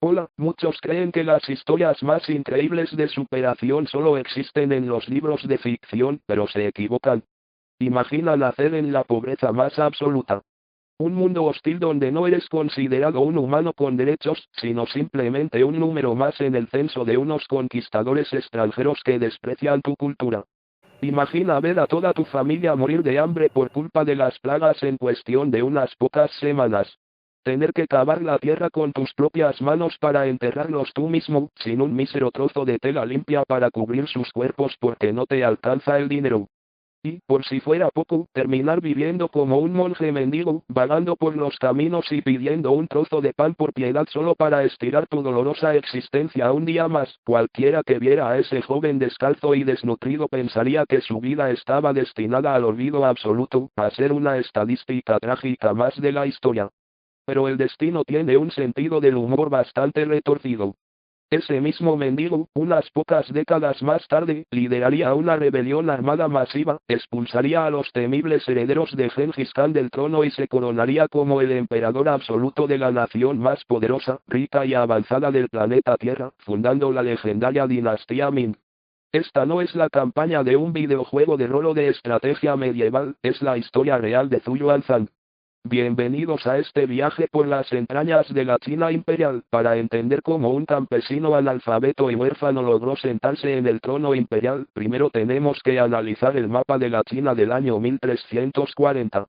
Hola, muchos creen que las historias más increíbles de superación solo existen en los libros de ficción, pero se equivocan. Imagina nacer en la pobreza más absoluta. Un mundo hostil donde no eres considerado un humano con derechos, sino simplemente un número más en el censo de unos conquistadores extranjeros que desprecian tu cultura. Imagina ver a toda tu familia morir de hambre por culpa de las plagas en cuestión de unas pocas semanas. Tener que cavar la tierra con tus propias manos para enterrarlos tú mismo, sin un mísero trozo de tela limpia para cubrir sus cuerpos porque no te alcanza el dinero. Y, por si fuera poco, terminar viviendo como un monje mendigo, vagando por los caminos y pidiendo un trozo de pan por piedad solo para estirar tu dolorosa existencia un día más. Cualquiera que viera a ese joven descalzo y desnutrido pensaría que su vida estaba destinada al olvido absoluto, a ser una estadística trágica más de la historia. Pero el destino tiene un sentido del humor bastante retorcido. Ese mismo mendigo, unas pocas décadas más tarde, lideraría una rebelión armada masiva, expulsaría a los temibles herederos de Gengis Khan del trono y se coronaría como el emperador absoluto de la nación más poderosa, rica y avanzada del planeta Tierra, fundando la legendaria dinastía Ming. Esta no es la campaña de un videojuego de rol o de estrategia medieval, es la historia real de Zhuge Bienvenidos a este viaje por las entrañas de la China imperial, para entender cómo un campesino analfabeto y huérfano logró sentarse en el trono imperial. Primero tenemos que analizar el mapa de la China del año 1340.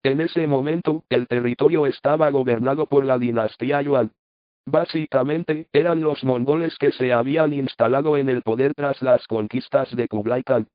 En ese momento, el territorio estaba gobernado por la dinastía Yuan. Básicamente, eran los mongoles que se habían instalado en el poder tras las conquistas de Kublai Khan.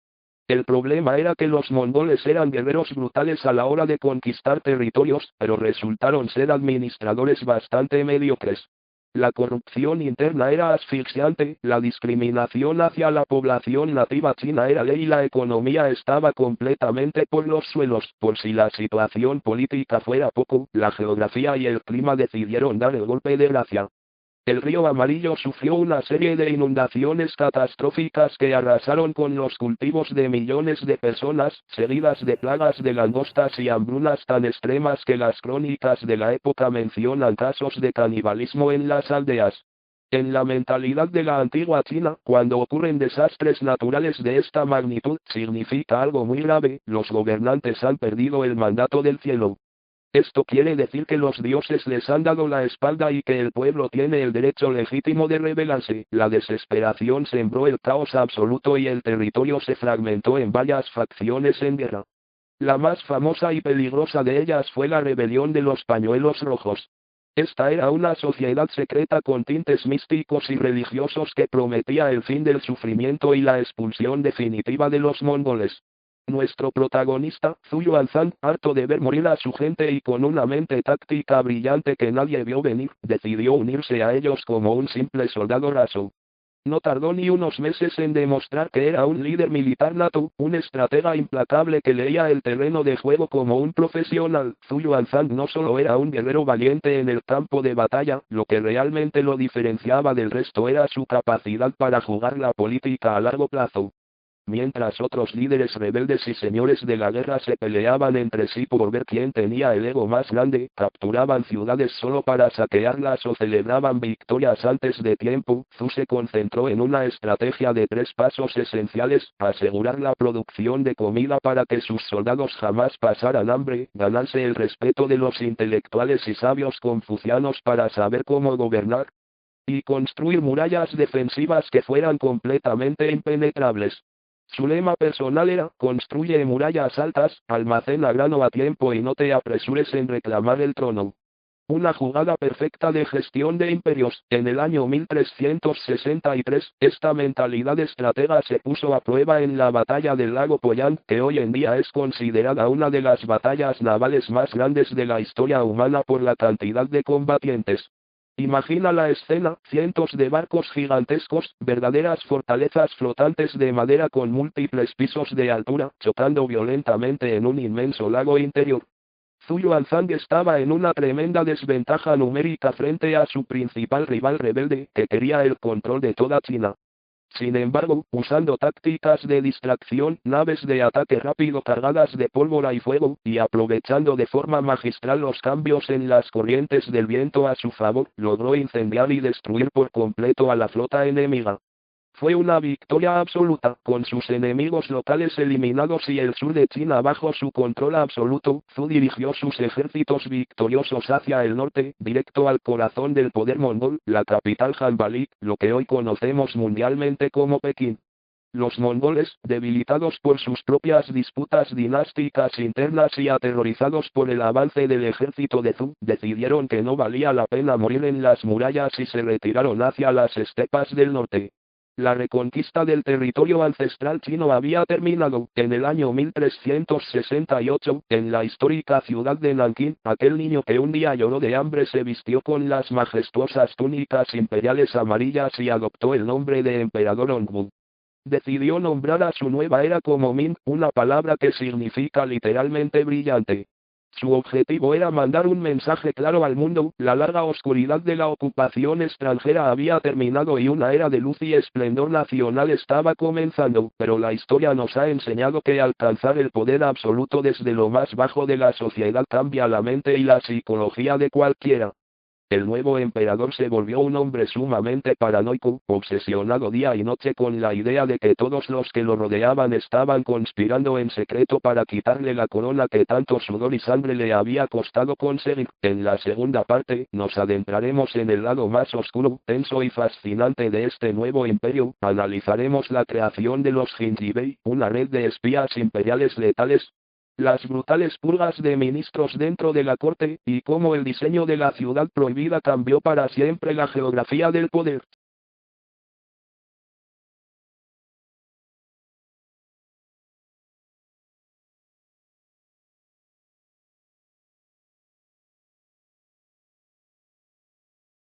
El problema era que los mongoles eran guerreros brutales a la hora de conquistar territorios, pero resultaron ser administradores bastante mediocres. La corrupción interna era asfixiante, la discriminación hacia la población nativa china era ley y la economía estaba completamente por los suelos. Por si la situación política fuera poco, la geografía y el clima decidieron dar el golpe de gracia. El río Amarillo sufrió una serie de inundaciones catastróficas que arrasaron con los cultivos de millones de personas, seguidas de plagas de langostas y hambrunas tan extremas que las crónicas de la época mencionan casos de canibalismo en las aldeas. En la mentalidad de la antigua China, cuando ocurren desastres naturales de esta magnitud, significa algo muy grave, los gobernantes han perdido el mandato del cielo. Esto quiere decir que los dioses les han dado la espalda y que el pueblo tiene el derecho legítimo de rebelarse. La desesperación sembró el caos absoluto y el territorio se fragmentó en varias facciones en guerra. La más famosa y peligrosa de ellas fue la rebelión de los pañuelos rojos. Esta era una sociedad secreta con tintes místicos y religiosos que prometía el fin del sufrimiento y la expulsión definitiva de los mongoles. Nuestro protagonista, Zhu Yuanzhan, harto de ver morir a su gente y con una mente táctica brillante que nadie vio venir, decidió unirse a ellos como un simple soldado raso. No tardó ni unos meses en demostrar que era un líder militar nato, un estratega implacable que leía el terreno de juego como un profesional. Zhu Yuanzhan no solo era un guerrero valiente en el campo de batalla, lo que realmente lo diferenciaba del resto era su capacidad para jugar la política a largo plazo. Mientras otros líderes rebeldes y señores de la guerra se peleaban entre sí por ver quién tenía el ego más grande, capturaban ciudades solo para saquearlas o celebraban victorias antes de tiempo, Zhu se concentró en una estrategia de 3 pasos esenciales: asegurar la producción de comida para que sus soldados jamás pasaran hambre, ganarse el respeto de los intelectuales y sabios confucianos para saber cómo gobernar, y construir murallas defensivas que fueran completamente impenetrables. Su lema personal era: construye murallas altas, almacena grano a tiempo y no te apresures en reclamar el trono. Una jugada perfecta de gestión de imperios. En el año 1363, esta mentalidad estratega se puso a prueba en la batalla del lago Poyang, que hoy en día es considerada una de las batallas navales más grandes de la historia humana por la cantidad de combatientes. Imagina la escena: cientos de barcos gigantescos, verdaderas fortalezas flotantes de madera con múltiples pisos de altura, chocando violentamente en un inmenso lago interior. Zhu Yuanzhang estaba en una tremenda desventaja numérica frente a su principal rival rebelde, que quería el control de toda China. Sin embargo, usando tácticas de distracción, naves de ataque rápido cargadas de pólvora y fuego, y aprovechando de forma magistral los cambios en las corrientes del viento a su favor, logró incendiar y destruir por completo a la flota enemiga. Fue una victoria absoluta, con sus enemigos locales eliminados y el sur de China bajo su control absoluto. Zhou dirigió sus ejércitos victoriosos hacia el norte, directo al corazón del poder mongol, la capital Janbalik, lo que hoy conocemos mundialmente como Pekín. Los mongoles, debilitados por sus propias disputas dinásticas internas y aterrorizados por el avance del ejército de Zhou, decidieron que no valía la pena morir en las murallas y se retiraron hacia las estepas del norte. La reconquista del territorio ancestral chino había terminado. En el año 1368, en la histórica ciudad de Nankín, aquel niño que un día lloró de hambre se vistió con las majestuosas túnicas imperiales amarillas y adoptó el nombre de emperador Ongwu. Decidió nombrar a su nueva era como Ming, una palabra que significa literalmente brillante. Su objetivo era mandar un mensaje claro al mundo: la larga oscuridad de la ocupación extranjera había terminado y una era de luz y esplendor nacional estaba comenzando, pero la historia nos ha enseñado que alcanzar el poder absoluto desde lo más bajo de la sociedad cambia la mente y la psicología de cualquiera. El nuevo emperador se volvió un hombre sumamente paranoico, obsesionado día y noche con la idea de que todos los que lo rodeaban estaban conspirando en secreto para quitarle la corona que tanto sudor y sangre le había costado conseguir. En la segunda parte, nos adentraremos en el lado más oscuro, tenso y fascinante de este nuevo imperio. Analizaremos la creación de los Jinjibei, una red de espías imperiales letales, las brutales purgas de ministros dentro de la corte, y cómo el diseño de la ciudad prohibida cambió para siempre la geografía del poder.